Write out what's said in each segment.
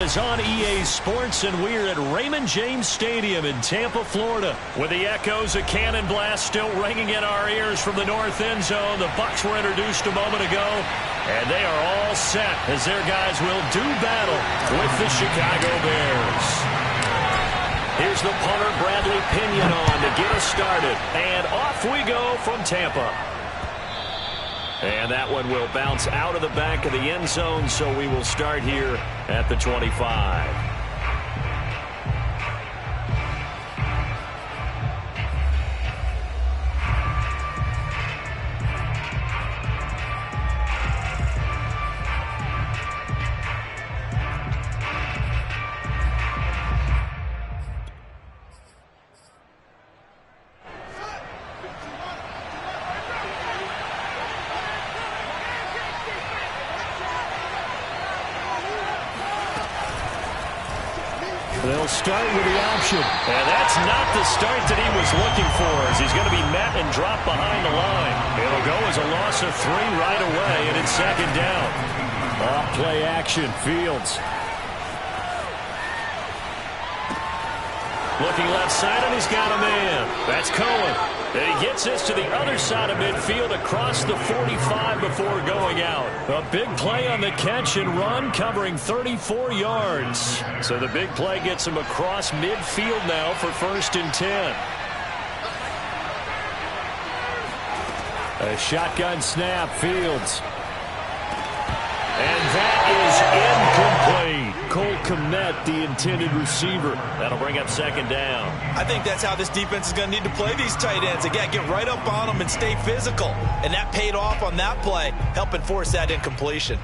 Is on EA Sports, and we're at Raymond James Stadium in Tampa, Florida. With the echoes of Cannon Blast still ringing in our ears from the north end zone, the Bucs were introduced a moment ago, and they are all set as their guys will do battle with the Chicago Bears. Here's the punter, Bradley Pinion, on to get us started, and off we go from Tampa. And that one will bounce out of the back of the end zone, so we will start here at the 25. They'll start with the option. And that's not the start that he was looking for, as he's going to be met and dropped behind the line. It'll go as a loss of 3 right away, and it's second down. Off play action, Fields. Looking left side, and he's got a man. That's Cohen. And he gets this to the other side of midfield across the 45 before going out. A big play on the catch and run, covering 34 yards. So the big play gets him across midfield now for 1st and 10. A shotgun snap, Fields. And that is incomplete. Cole Kmet, the intended receiver. That'll bring up second down. I think that's how this defense is going to need to play these tight ends. Again, get right up on them and stay physical. And that paid off on that play, helping force that incompletion.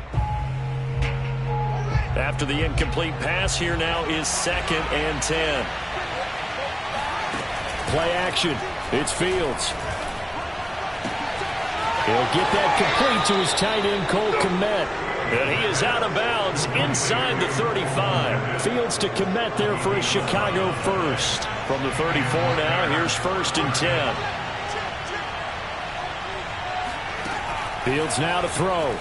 After the incomplete pass, here now is 2nd and 10. Play action. It's Fields. He'll get that complete to his tight end, Cole Kmet. And he is out of bounds inside the 35. Fields to Kmet there for a Chicago first. From the 34 now, here's 1st and 10. Fields now to throw.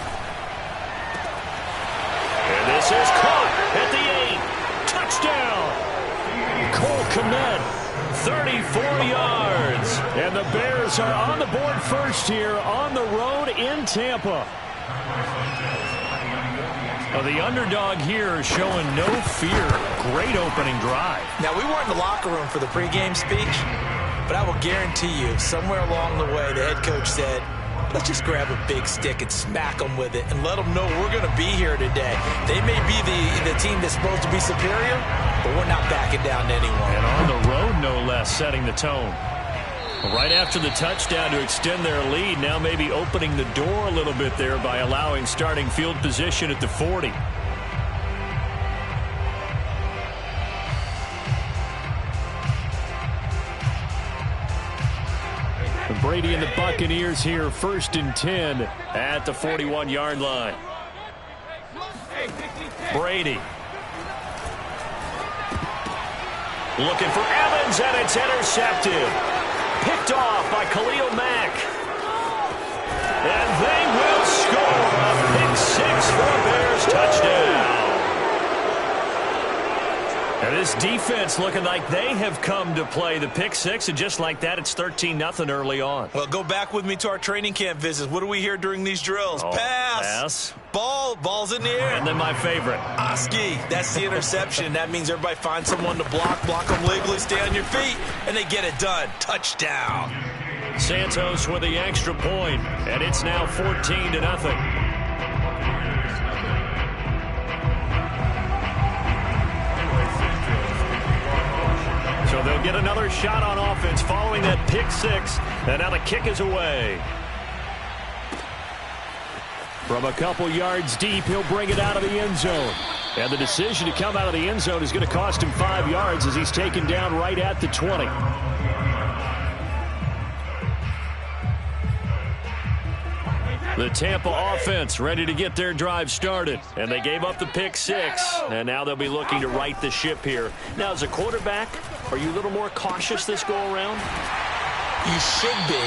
And this is caught at the 8. Touchdown! Cole Kmet, 34 yards. And the Bears are on the board first here on the road in Tampa. The underdog here is showing no fear. Great opening drive. Now, we weren't in the locker room for the pregame speech, but I will guarantee you, somewhere along the way, the head coach said, let's just grab a big stick and smack them with it and let them know we're going to be here today. They may be the team that's supposed to be superior, but we're not backing down to anyone. And on the road, no less, setting the tone. Right after the touchdown to extend their lead, now maybe opening the door a little bit there by allowing starting field position at the 40. Brady and the Buccaneers here, 1st and 10 at the 41-yard line. Brady. Looking for Evans, and it's intercepted. Picked off by Khalil Mack. And they will score a pick 6 for a Bears touchdown. And this defense looking like they have come to play the pick 6, and just like that, it's 13-0 early on. Well, go back with me to our training camp visits. What do we hear during these drills? Pass. Ball's in the air. And then my favorite. Oski, that's the interception. That means everybody finds someone to block them legally, stay on your feet, and they get it done. Touchdown. Santos with the extra point, and it's now 14-0. So they'll get another shot on offense following that pick 6, and now the kick is away. From a couple yards deep, he'll bring it out of the end zone. And the decision to come out of the end zone is going to cost him 5 yards as he's taken down right at the 20. The Tampa offense ready to get their drive started. And they gave up the pick 6. And now they'll be looking to right the ship here. Now, as a quarterback, are you a little more cautious this go around? You should be,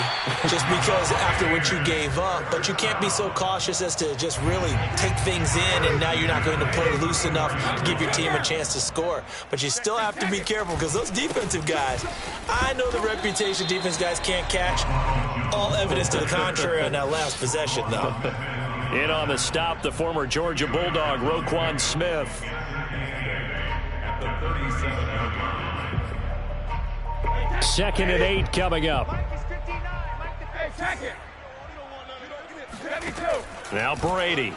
just because after what you gave up, but you can't be so cautious as to just really take things in, and now you're not going to play loose enough to give your team a chance to score. But you still have to be careful, because those defensive guys, I know the reputation defense guys can't catch. All evidence to the contrary on that last possession, though. In on the stop, the former Georgia Bulldog, Roquan Smith. Second and 8 coming up. Now Brady.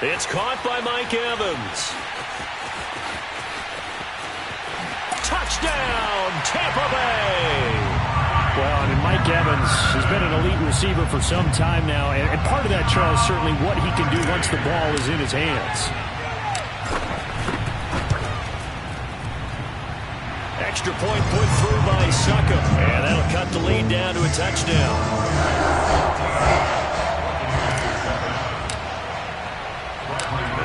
It's caught by Mike Evans. Touchdown, Tampa Bay. Well, I mean, Mike Evans has been an elite receiver for some time now, and part of that, Charles, certainly what he can do once the ball is in his hands. Extra point put through by Suckup, and that'll cut the lead down to a touchdown.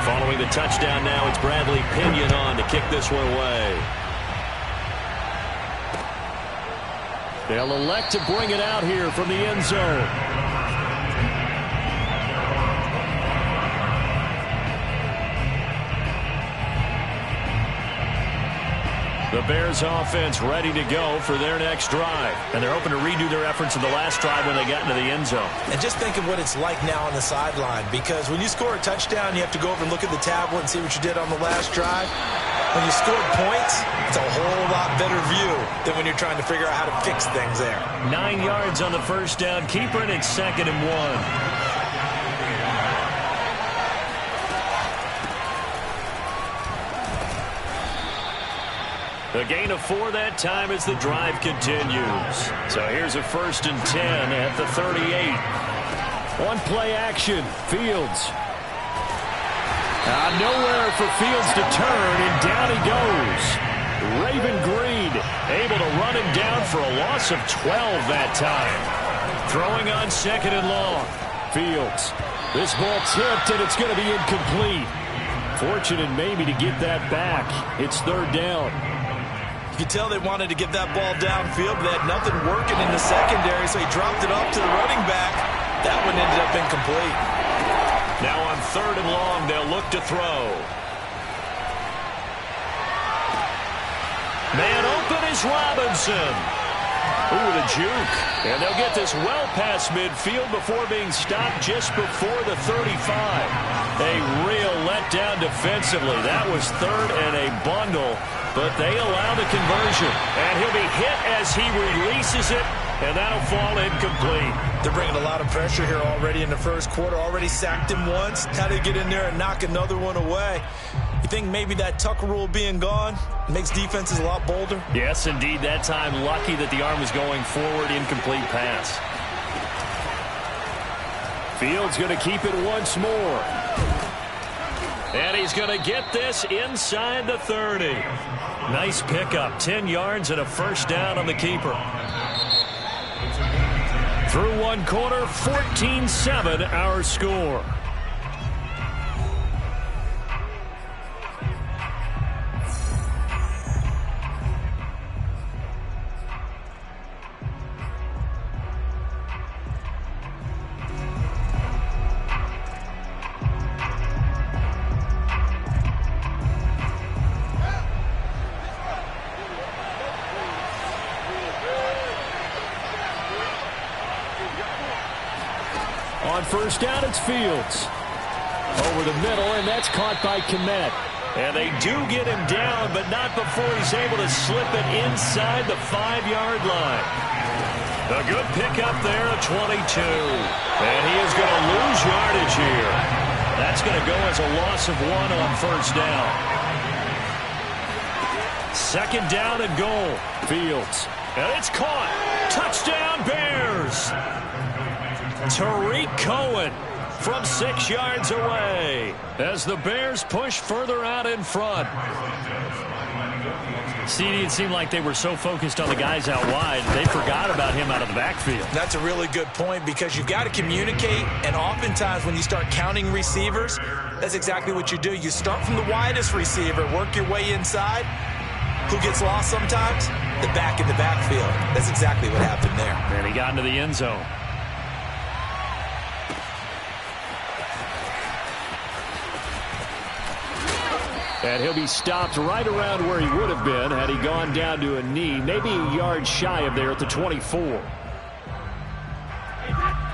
Following the touchdown now, it's Bradley Pinion on to kick this one away. They'll elect to bring it out here from the end zone. The Bears offense ready to go for their next drive. And they're hoping to redo their efforts in the last drive when they got into the end zone. And just think of what it's like now on the sideline, because when you score a touchdown, you have to go over and look at the tablet and see what you did on the last drive. When you scored points, it's a whole lot better view than when you're trying to figure out how to fix things there. 9 yards on the first down keeper, and it's 2nd and 1. A gain of 4 that time as the drive continues. So here's a 1st and 10 at the 38. One play action. Fields. Nowhere for Fields to turn, and down he goes. Raven Greed able to run him down for a loss of 12 that time. Throwing on 2nd and long. Fields. This ball tipped, and it's going to be incomplete. Fortunate maybe to get that back. It's 3rd down. You could tell they wanted to get that ball downfield, but they had nothing working in the secondary, so he dropped it off to the running back. That one ended up incomplete. Now on 3rd and long, they'll look to throw. Man open is Robinson. Ooh, the juke. And they'll get this well past midfield before being stopped just before the 35. A real letdown defensively. That was 3rd and a bundle, but they allow the conversion. And he'll be hit as he releases it, and that'll fall incomplete. They're bringing a lot of pressure here already in the first quarter. Already sacked him once. How do they get in there and knock another one away? You think maybe that Tucker rule being gone makes defenses a lot bolder? Yes, indeed. That time, lucky that the arm was going forward. Incomplete pass. Fields going to keep it once more. And he's going to get this inside the 30. Nice pickup. 10 yards and a 1st down on the keeper. Through one quarter, 14-7 our score. On 1st down, it's Fields. Over the middle, and that's caught by Kmet. And they do get him down, but not before he's able to slip it inside the 5-yard line. A good pickup there at 22. And he is going to lose yardage here. That's going to go as a loss of 1 on 1st down. 2nd down and goal. Fields. And it's caught. Touchdown, Bears. Tariq Cohen from 6 yards away as the Bears push further out in front. CD, it seemed like they were so focused on the guys out wide, they forgot about him out of the backfield. That's a really good point, because you've got to communicate, and oftentimes when you start counting receivers, that's exactly what you do. You start from the widest receiver, work your way inside, who gets lost sometimes? The back in the backfield. That's exactly what happened there. And he got into the end zone. And he'll be stopped right around where he would have been had he gone down to a knee, maybe a yard shy of there at the 24.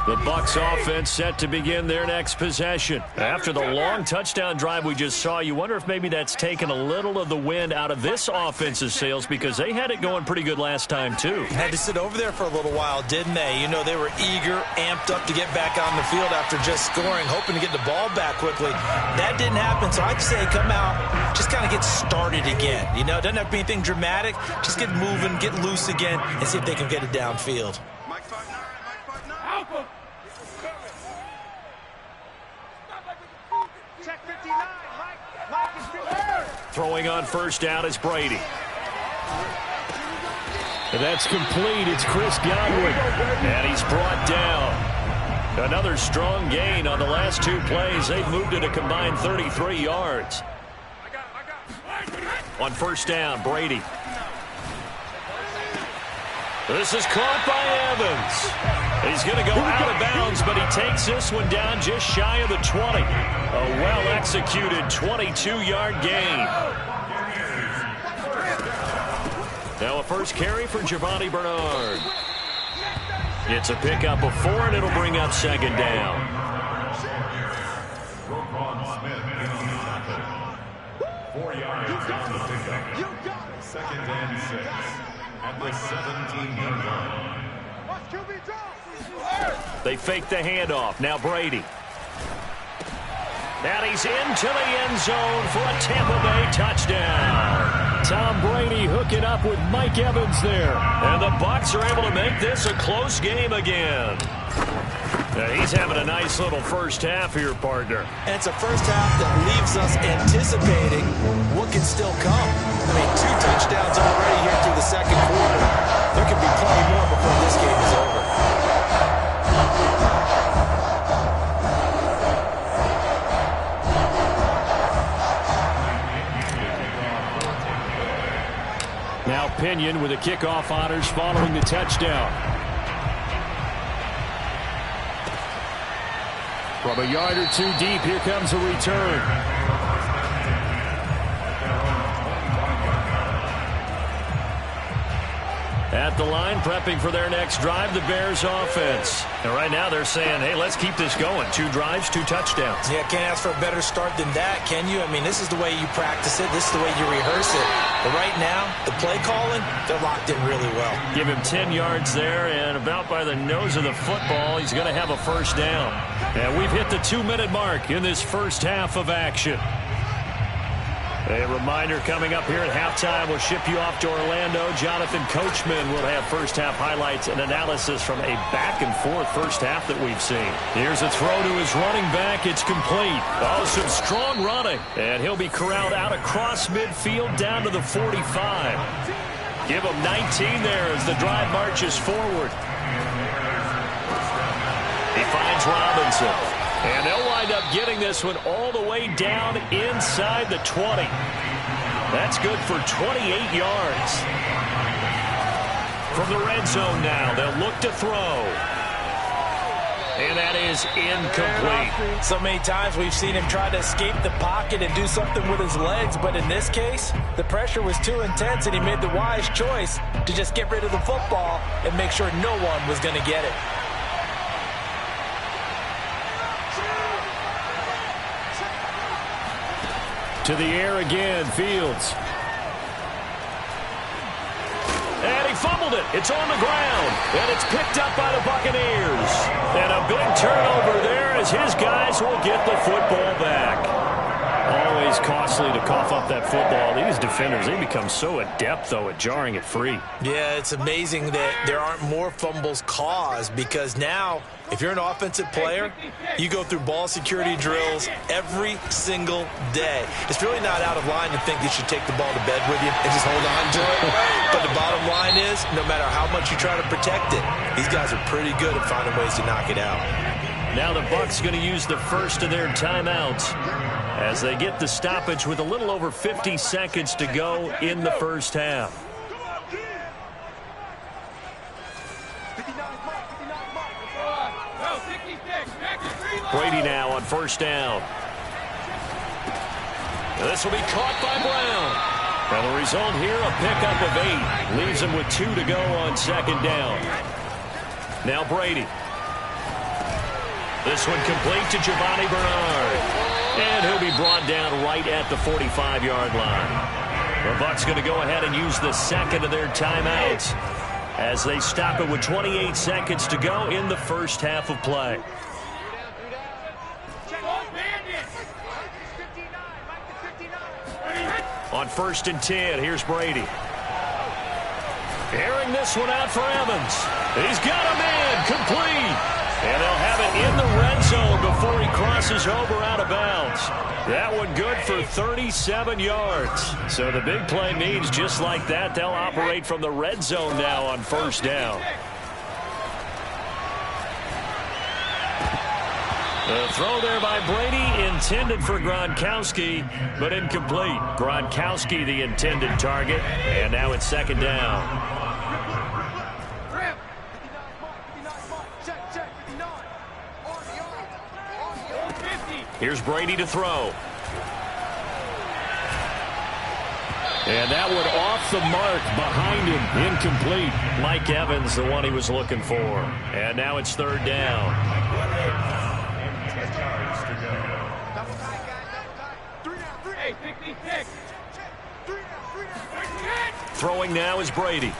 The Bucs offense set to begin their next possession. After the long touchdown drive we just saw, you wonder if maybe that's taken a little of the wind out of this offense's sails because they had it going pretty good last time too. Had to sit over there for a little while, didn't they? You know, they were eager, amped up to get back on the field after just scoring, hoping to get the ball back quickly. That didn't happen, so I'd say come out, just kind of get started again. You know, it doesn't have to be anything dramatic. Just get moving, get loose again, and see if they can get it downfield. Throwing on first down is Brady. And that's complete. It's Chris Godwin. And he's brought down. Another strong gain on the last two plays. They've moved it a combined 33 yards. On first down, Brady. This is caught by Evans. He's going to go out of bounds, but he takes this one down just shy of the 20. A well-executed 22-yard gain. Now a first carry for Giovanni Bernard. It's a pickup of 4, and it'll bring up second down. 4 yards down the pickup. Second and 6 at the 17-yard line. They fake the handoff. Now Brady. And he's into the end zone for a Tampa Bay touchdown. Tom Brady hooking up with Mike Evans there. And the Bucs are able to make this a close game again. He's having a nice little first half here, partner. And it's a first half that leaves us anticipating what can still come. I mean, 2 touchdowns already here through the second quarter. There could be plenty more before this game is over. Now Pinion with the kickoff honors following the touchdown. From a yard or 2 deep, here comes a return. At the line, prepping for their next drive, the Bears offense. And right now they're saying, hey, let's keep this going. 2 drives, 2 touchdowns. Yeah, can't ask for a better start than that, can you? I mean, this is the way you practice it. This is the way you rehearse it. But right now, the play calling, they're locked in really well. Give him 10 yards there, and about by the nose of the football, he's going to have a first down. And we've hit the 2-minute mark in this first half of action. A reminder coming up here at halftime, we'll ship you off to Orlando. Jonathan Coachman will have first half highlights and analysis from a back-and-forth first half that we've seen. Here's a throw to his running back. It's complete. Oh, some strong running. And he'll be corralled out across midfield down to the 45. Give him 19 there as the drive marches forward. He finds Robinson. And they'll wind up getting this one all the way down inside the 20. That's good for 28 yards. From the red zone now, they'll look to throw. And that is incomplete. So many times we've seen him try to escape the pocket and do something with his legs, but in this case, the pressure was too intense and he made the wise choice to just get rid of the football and make sure no one was going to get it. To the air again, Fields. And he fumbled it. It's on the ground. And it's picked up by the Buccaneers. And a big turnover there as his guys will get the football back. Always costly to cough up that football. These defenders, they become so adept, though, at jarring it free. Yeah, it's amazing that there aren't more fumbles caused because now, if you're an offensive player, you go through ball security drills every single day. It's really not out of line to think you should take the ball to bed with you and just hold on to it. But the bottom line is, no matter how much you try to protect it, these guys are pretty good at finding ways to knock it out. Now the Bucs going to use the first of their timeouts as they get the stoppage with a little over 50 seconds to go in the first half. Brady now on first down. This will be caught by Brown. And the result here, a pickup of 8. Leaves him with 2 to go on second down. Now Brady. This one complete to Giovanni Bernard. And he'll be brought down right at the 45-yard line. The Bucs going to go ahead and use the second of their timeouts as they stop it with 28 seconds to go in the first half of play. On first and 10, here's Brady. Airing this one out for Evans. He's got a man, complete. And they'll have it in the red zone before he crosses over out of bounds. That one good for 37 yards. So the big play means just like that, they'll operate from the red zone now on first down. The throw there by Brady intended for Gronkowski, but incomplete. Gronkowski the intended target, and now it's second down. Here's Brady to throw. And that one off the mark behind him, incomplete. Mike Evans, the one he was looking for. And now it's third down. Throwing now is Brady.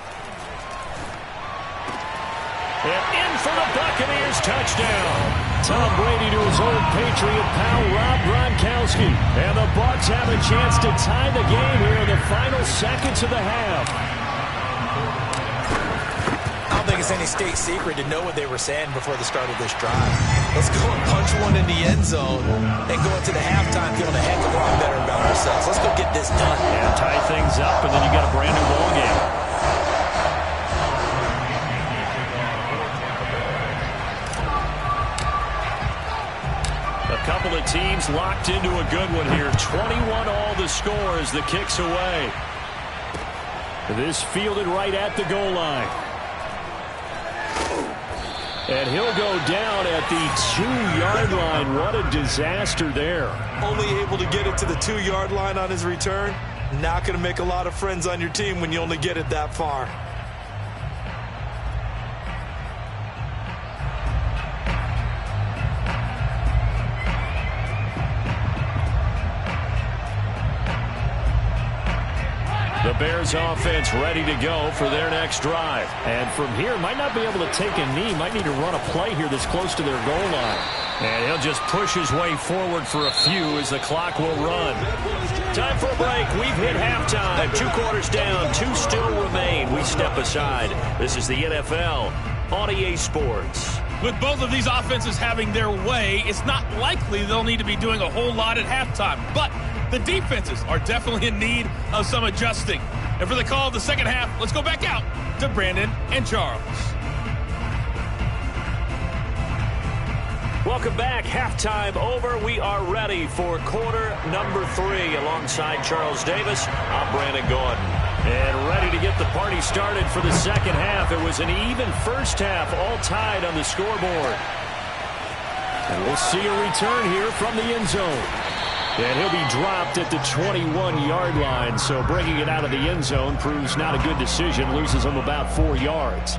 And in for the Buccaneers, touchdown. Tom Brady to his old Patriot pal, Rob Gronkowski. And the Bucs have a chance to tie the game here in the final seconds of the half. I don't think it's any state secret to know what they were saying before the start of this drive. Let's go and punch one in the end zone and go into the halftime feeling a heck of a lot better about ourselves. Let's go get this done. And tie things up, and then you got a brand new ball game. Couple of teams locked into a good one here. 21 all the score as the kick's away. This fielded right at the goal line. And he'll go down at the 2-yard line. What a disaster there. Only able to get it to the 2-yard line on his return. Not going to make a lot of friends on your team when you only get it that far. The Bears offense ready to go for their next drive. And from here, might not be able to take a knee. Might need to run a play here that's close to their goal line. And he'll just push his way forward for a few as the clock will run. Time for a break. We've hit halftime. 2 quarters down. 2 still remain. We step aside. This is the NFL on EA Sports. With both of these offenses having their way, it's not likely they'll need to be doing a whole lot at halftime. But the defenses are definitely in need of some adjusting. And for the call of the second half, let's go back out to Brandon and Charles. Welcome back. Halftime over. We are ready for quarter number 3. Alongside Charles Davis, I'm Brandon Gordon. And ready to get the party started for the second half. It was an even first half, all tied on the scoreboard. And we'll see a return here from the end zone. And he'll be dropped at the 21-yard line. So bringing it out of the end zone proves not a good decision. Loses him about 4 yards.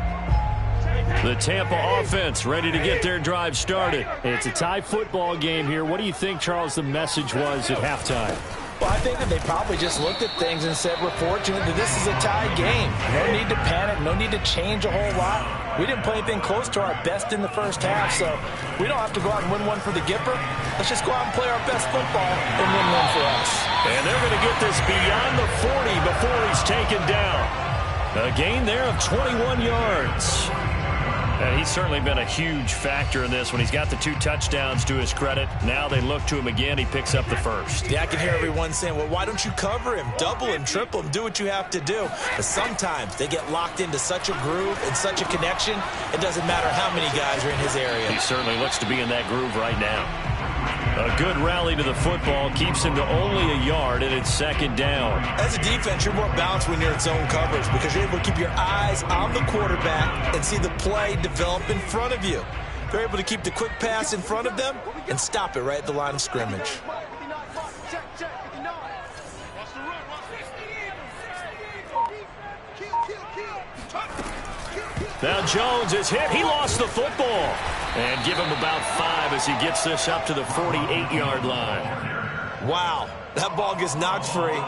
The Tampa offense ready to get their drive started. It's a tie football game here. What do you think, Charles, the message was at halftime? Well, I think that they probably just looked at things and said, we're fortunate that this is a tie game. No need to panic. No need to change a whole lot. We didn't play anything close to our best in the first half, so we don't have to go out and win one for the Gipper. Let's just go out and play our best football and win one for us. And they're going to get this beyond the 40 before he's taken down. A gain there of 21 yards. And he's certainly been a huge factor in this when he's got the 2 touchdowns to his credit. Now they look to him again. He picks up the first. Yeah, I can hear everyone saying, well, why don't you cover him? Double him, triple him, do what you have to do. But sometimes they get locked into such a groove and such a connection, it doesn't matter how many guys are in his area. He certainly looks to be in that groove right now. A good rally to the football keeps him to only a yard, and it's second down. As a defense, you're more balanced when you're in zone coverage because you're able to keep your eyes on the quarterback and see the play develop in front of you. They're able to keep the quick pass in front of them and stop it right at the line of scrimmage. Now Jones is hit. He lost the football. And give him about 5 as he gets this up to the 48-yard line. Wow, that ball gets knocked free,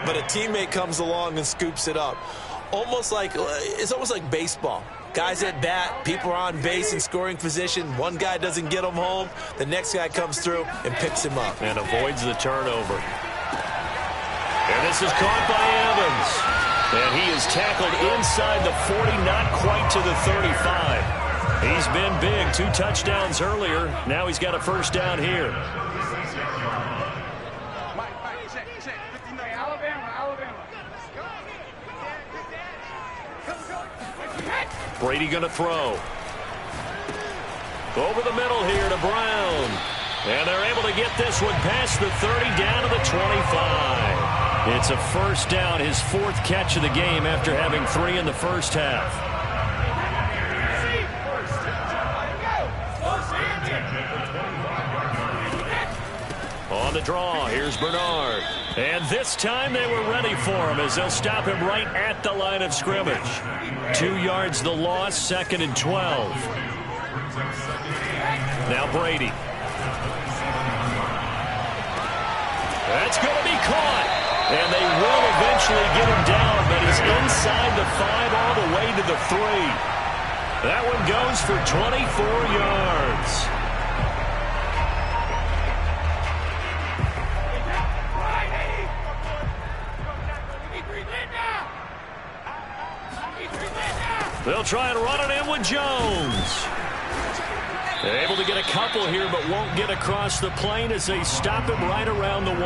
but a teammate comes along and scoops it up. It's almost like baseball. Guys at bat, people are on base in scoring position. One guy doesn't get him home. The next guy comes through and picks him up. And avoids the turnover. And this is caught by Evans. And he is tackled inside the 40, not quite to the 35. He's been big. 2 touchdowns earlier. Now he's got a first down here. Brady going to throw. Over the middle here to Brown. And they're able to get this one past the 30 down to the 25. It's a first down, his 4th catch of the game after having 3 in the first half. On the draw, here's Bernard. And this time they were ready for him as they'll stop him right at the line of scrimmage. 2 yards the loss, 2nd and 12. Now Brady. That's going to be caught. And they will eventually get him down, but he's inside the 5 all the way to the 3. That one goes for 24 yards. They'll try and run it in with Jones. They're able to get a couple here, but won't get across the plane as they stop him right around the 1.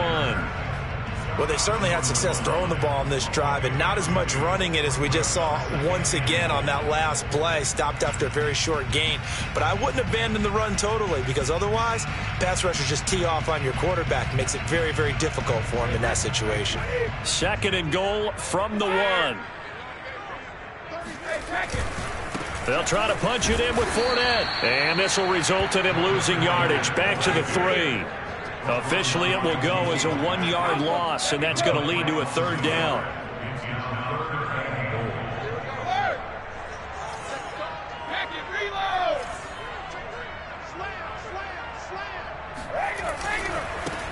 Well, they certainly had success throwing the ball on this drive and not as much running it as we just saw once again on that last play. Stopped after a very short gain. But I wouldn't abandon the run totally because otherwise, pass rushers just tee off on your quarterback. Makes it very, very difficult for him in that situation. 2nd and goal from the 1. They'll try to punch it in with Fournette. And this will result in him losing yardage back to the 3. Officially, it will go as a 1-yard loss, and that's going to lead to a 3rd down.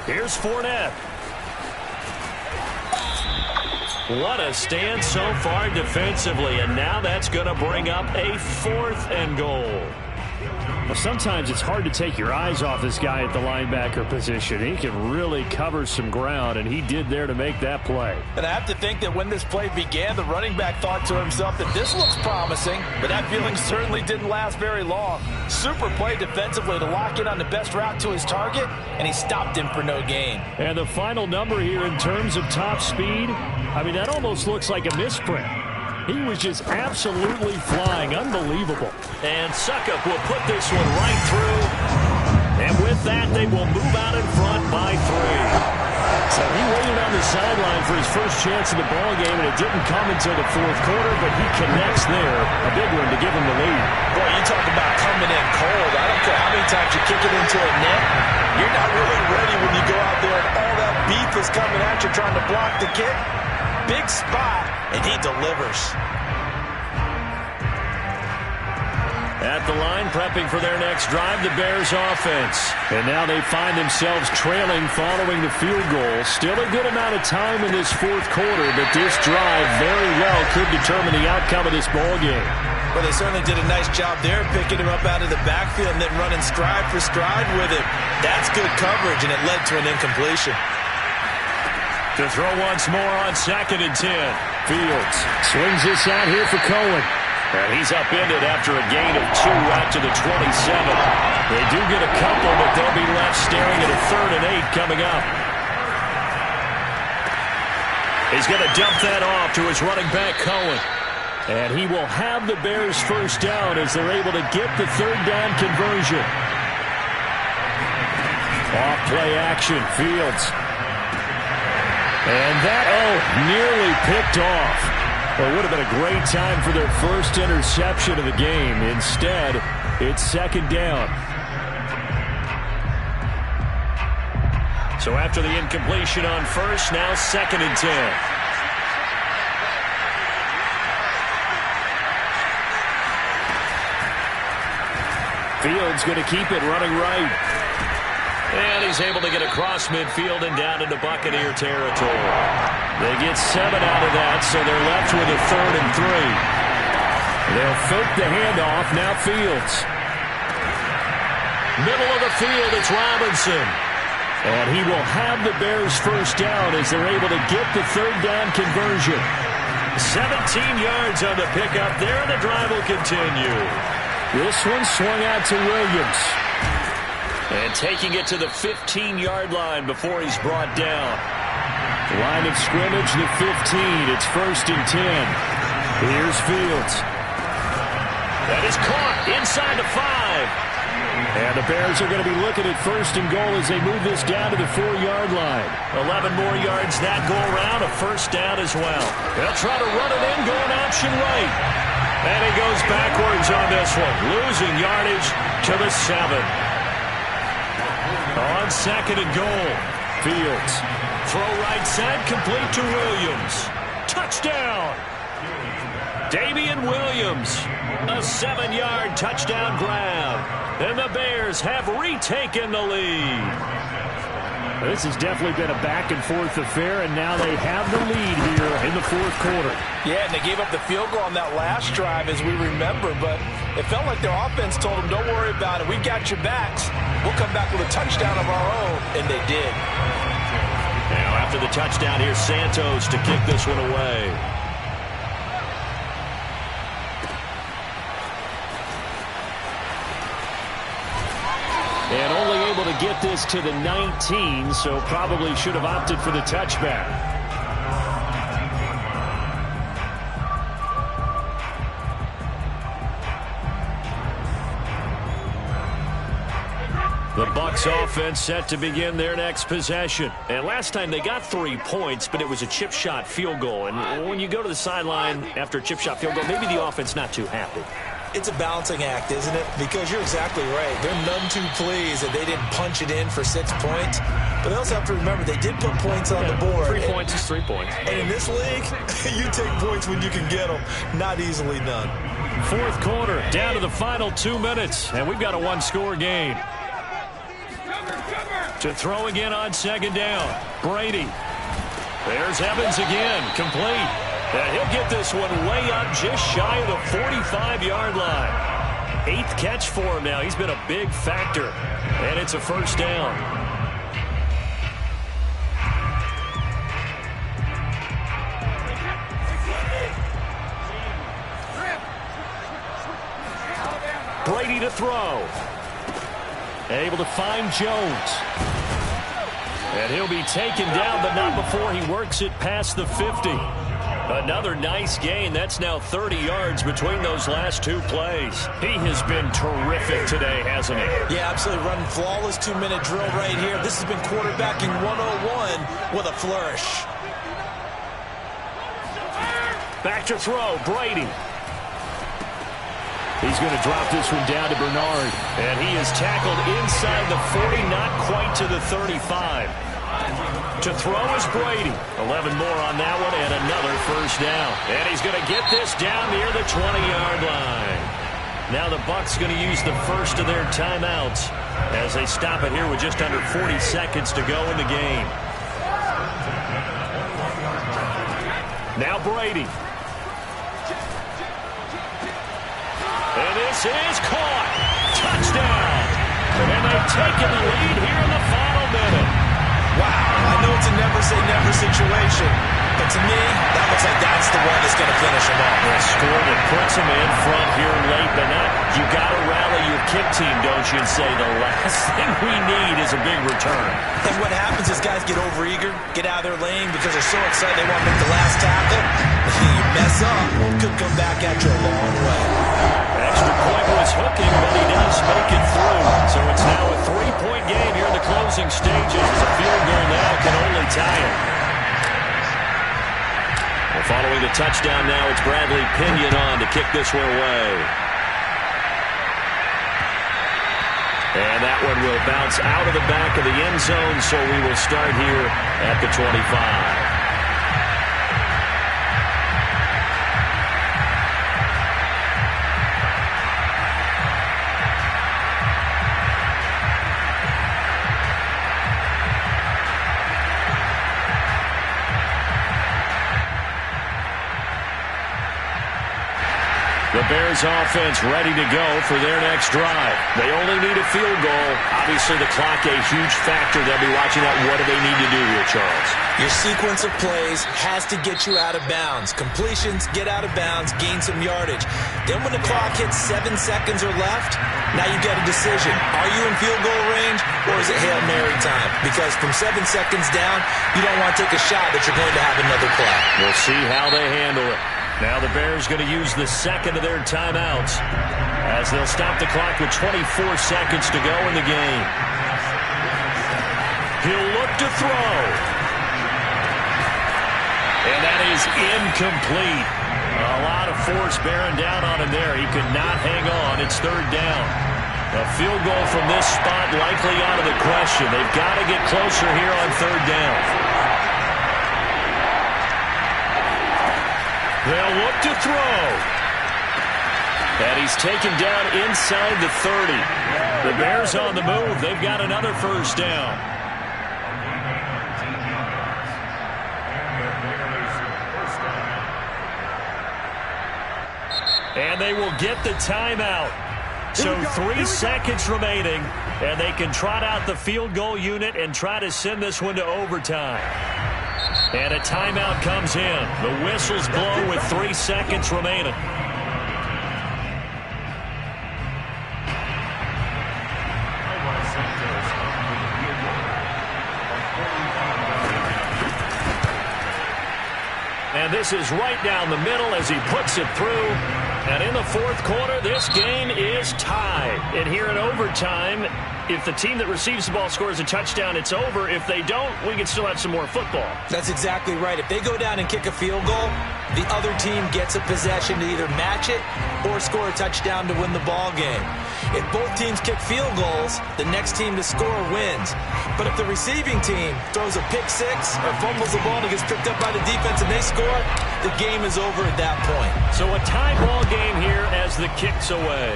Here's Fournette. What a stand so far defensively, and now that's going to bring up a 4th and goal. Well, sometimes it's hard to take your eyes off this guy at the linebacker position. He can really cover some ground, and he did there to make that play. And I have to think that when this play began, the running back thought to himself that this looks promising, but that feeling certainly didn't last very long. Super play defensively to lock in on the best route to his target, and he stopped him for no gain. And the final number here in terms of top speed, I mean, that almost looks like a misprint. He was just absolutely flying. Unbelievable. And Suckup will put this one right through. And with that, they will move out in front by 3. So he waited on the sideline for his first chance in the ballgame, and it didn't come until the 4th quarter, but he connects there. A big one to give him the lead. Boy, you talk about coming in cold. I don't care how many times you kick it into a net. You're not really ready when you go out there and all that beef is coming at you trying to block the kick. Big spot, and he delivers. At the line, prepping for their next drive, the Bears offense. And now they find themselves trailing following the field goal. Still a good amount of time in this 4th quarter, but this drive very well could determine the outcome of this ball game. Well, they certainly did a nice job there, picking him up out of the backfield and then running stride for stride with him. That's good coverage, and it led to an incompletion. To throw once more on 2nd and 10. Fields swings this out here for Cohen. And he's upended after a gain of 2 out to the 27. They do get a couple, but they'll be left staring at a 3rd and 8 coming up. He's going to dump that off to his running back, Cohen. And he will have the Bears first down as they're able to get the 3rd down conversion. Off play action, Fields. And that, nearly picked off. Well, it would have been a great time for their first interception of the game. Instead, it's 2nd down. So after the incompletion on first, now 2nd and 10. Fields going to keep it running right. And he's able to get across midfield and down into Buccaneer territory. They get 7 out of that, so they're left with a 3rd and 3. They'll fake the handoff. Now Fields. Middle of the field, it's Robinson. And he will have the Bears first down as they're able to get the 3rd down conversion. 17 yards on the pickup there, and the drive will continue. This one swung out to Williams. And taking it to the 15-yard line before he's brought down. Line of scrimmage, the 15. It's 1st and 10. Here's Fields. That is caught inside the 5. And the Bears are going to be looking at 1st and goal as they move this down to the 4-yard line. 11 more yards that go around, a first down as well. They'll try to run it in, going option right. And he goes backwards on this one, losing yardage to the 7. On 2nd and goal, Fields. Throw right side, complete to Williams. Touchdown! Damian Williams, a 7-yard touchdown grab. And the Bears have retaken the lead. This has definitely been a back-and-forth affair, and now they have the lead here in the 4th quarter. Yeah, and they gave up the field goal on that last drive, as we remember, but it felt like their offense told them, don't worry about it. We got your backs. We'll come back with a touchdown of our own, and they did. Now, after the touchdown, here's Santos to kick this one away. And only able to get this to the 19, so probably should have opted for the touchback. The Bucs offense set to begin their next possession. And last time they got 3 points, but it was a chip shot field goal. And when you go to the sideline after a chip shot field goal, maybe the offense not too happy. It's a balancing act, isn't it? Because you're exactly right. They're none too pleased that they didn't punch it in for 6 points. But they also have to remember they did put points on the board. 3 points is 3 points. And in this league, you take points when you can get them. Not easily done. 4th quarter, down to the final 2 minutes. And we've got a 1-score game. To throw again on 2nd down. Brady. There's Evans again. Complete. And he'll get this one way up just shy of the 45-yard line. 8th catch for him now. He's been a big factor. And it's a first down. Brady to throw. Able to find Jones. And he'll be taken down, but not before he works it past the 50. Another nice gain. That's now 30 yards between those last 2 plays. He has been terrific today, hasn't he? Yeah, absolutely. Running flawless 2-minute drill right here. This has been quarterbacking 101 with a flourish. Back to throw, Brady. He's going to drop this one down to Bernard. And he is tackled inside the 40, not quite to the 35. To throw is Brady. 11 more on that one, and another first down. And he's going to get this down near the 20-yard line. Now the Bucs going to use the first of their timeouts as they stop it here with just under 40 seconds to go in the game. Now Brady. And this is caught. Touchdown. And they've taken the lead here in the final minute. Wow, I know it's a never say never situation. But to me, that looks like that's the one that's going to finish him off. A score that puts him in front here late, but now you got to rally your kick team, don't you, and say the last thing we need is a big return. And what happens is guys get overeager, get out of their lane because they're so excited they want to make the last tackle. You mess up, could come back at you a long way. Extra point was hooking, but he does make it through. So it's now a 3-point game here in the closing stages. A field goal now can only tie it. Well, following the touchdown now, it's Bradley Pinion on to kick this one away. And that one will bounce out of the back of the end zone, so we will start here at the 25. The Bears offense ready to go for their next drive. They only need a field goal. Obviously, the clock a huge factor. They'll be watching that. What do they need to do here, Charles? Your sequence of plays has to get you out of bounds. Completions, get out of bounds, gain some yardage. Then when the clock hits 7 seconds or left, now you get a decision. Are you in field goal range or is it Hail Mary time? Because from 7 seconds down, you don't want to take a shot that you're going to have another play. We'll see how they handle it. Now the Bears going to use the second of their timeouts as they'll stop the clock with 24 seconds to go in the game. He'll look to throw. And that is incomplete. A lot of force bearing down on him there. He could not hang on. It's third down. A field goal from this spot likely out of the question. They've got to get closer here on third down. They'll look to throw. And he's taken down inside the 30. The Bears on the move. They've got another first down. And they will get the timeout. So 3 seconds remaining, and they can trot out the field goal unit and try to send this one to overtime. And a timeout comes in. The whistles blow with 3 seconds remaining. And this is right down the middle as he puts it through. And in the fourth quarter, this game is tied. And here in overtime, if the team that receives the ball scores a touchdown, it's over. If they don't, we can still have some more football. That's exactly right. If they go down and kick a field goal, the other team gets a possession to either match it or score a touchdown to win the ball game. If both teams kick field goals, the next team to score wins. But if the receiving team throws a pick six or fumbles the ball and gets picked up by the defense and they score, the game is over at that point. So a tie ball game here as the kick's away.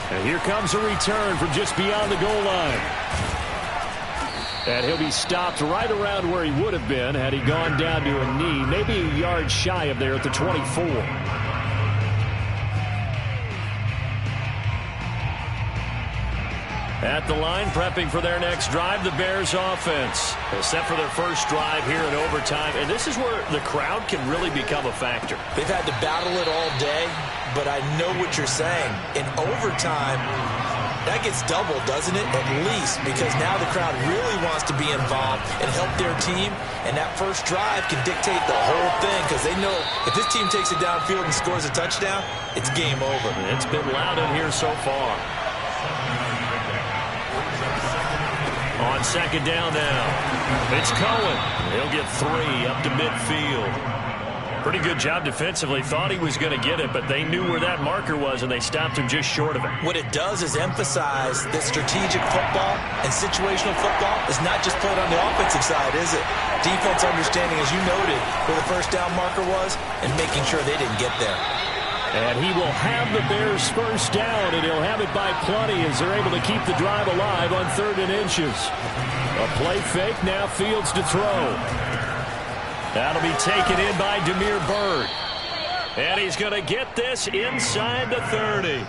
And here comes a return from just beyond the goal line. And he'll be stopped right around where he would have been had he gone down to a knee, maybe a yard shy of there at the 24. At the line, prepping for their next drive, the Bears offense. Set for their first drive here in overtime. And this is where the crowd can really become a factor. They've had to battle it all day, but I know what you're saying. In overtime, that gets doubled, doesn't it? At least, because now the crowd really wants to be involved and help their team. And that first drive can dictate the whole thing because they know if this team takes it downfield and scores a touchdown, it's game over. It's been loud in here so far. On second down now, it's Cohen. He'll get 3 up to midfield. Pretty good job defensively. Thought he was going to get it, but they knew where that marker was, and they stopped him just short of it. What it does is emphasize that strategic football and situational football is not just played on the offensive side, is it? Defense understanding, as you noted, where the first down marker was and making sure they didn't get there. And he will have the Bears first down, and he'll have it by plenty as they're able to keep the drive alive on 3rd and inches. A play fake, now Fields to throw. That'll be taken in by Damiere Byrd. And he's going to get this inside the 30.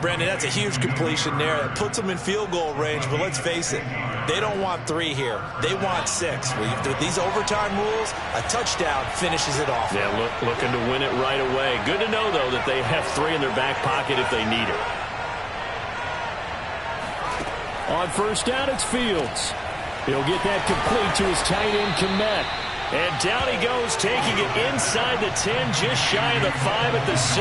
Brandon, that's a huge completion there. That puts them in field goal range, but let's face it, they don't want 3 here. They want 6. With these overtime rules, a touchdown finishes it off. Yeah, looking to win it right away. Good to know, though, that they have 3 in their back pocket if they need it. On first down, it's Fields. He'll get that complete to his tight end, Kmet. And down he goes, taking it inside the 10, just shy of the 5 at the 6.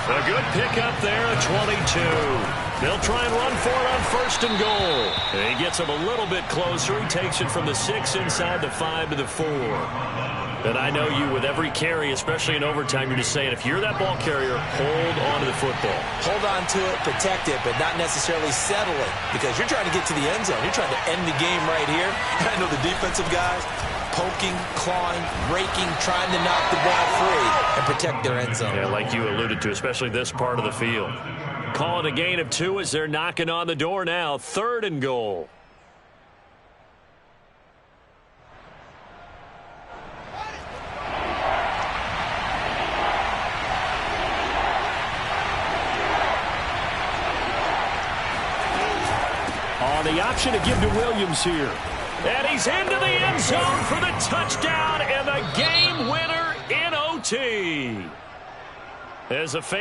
A good pickup there at 22. They'll try and run for it on first and goal. And he gets him a little bit closer. He takes it from the 6 inside the 5 to the 4. And I know you, with every carry, especially in overtime, you're just saying, if you're that ball carrier, hold on to the football. Hold on to it, protect it, but not necessarily settle it, because you're trying to get to the end zone. You're trying to end the game right here. I know the defensive guys poking, clawing, raking, trying to knock the ball free and protect their end zone. Yeah, like you alluded to, especially this part of the field. Call it a gain of 2 as they're knocking on the door now. 3rd and goal. The option to give to Williams here. And he's into the end zone for the touchdown and the game winner in OT. As a fan.